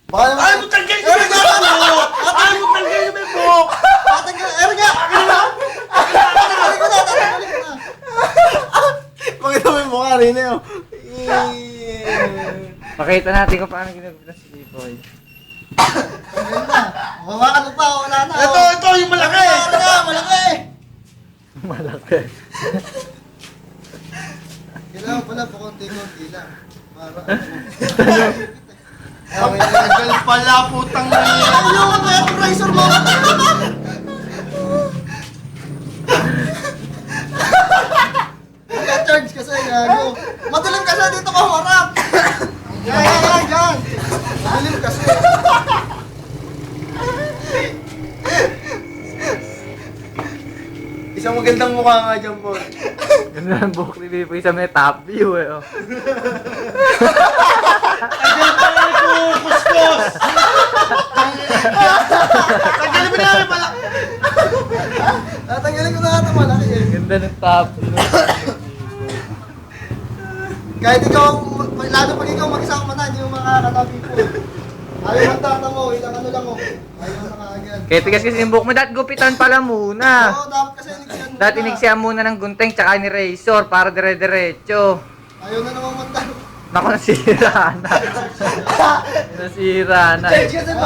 Ay, mo tanggal yung may buhok! Ay, mo tanggal yung may buhok! Tatanggal, nga! Tatanggalin ko na. Pakita mo yung mukha rin eh. Oh. Pakita natin kung paano ginagawa si Lipoy. Tanggalin na. Hawakan mo pa, wala na. Ito, yung malaki! Malaki! Malaki. Kailangan pala pa konti-konti lang. Para Ang tagal pala, putang na yan! Ayoko na yung razor mo! Charge kasi, gago. Madilim kasi dito ka humarap. Yan. Madilim kasi. Isang magandang mukha nga dyan, Paul. Ganda ang buhok ni Lipoy sa may top view eh. Oh. Tagal pala yung kuskus! Tagal mo na yung malaki! Tatanggalin ko na nga ito malaki eh. Ganda ng top view. Kahit ikaw, lalo pag ikaw mag-isang manan, yung mga katabi ko. Ayaw magtata mo, ilang ano lang mo. Ayaw na kaagad. Kaya tigas kasi yung buhok mo, dahil gupitan pala muna. Oo, dapat kasi iniksiyan mo. Dahil iniksiyan muna ng gunting tsaka ni razor para dire-diretso. Ayaw na naman magtata. Naku, nasira na. Nasira na. Charge kasi mo.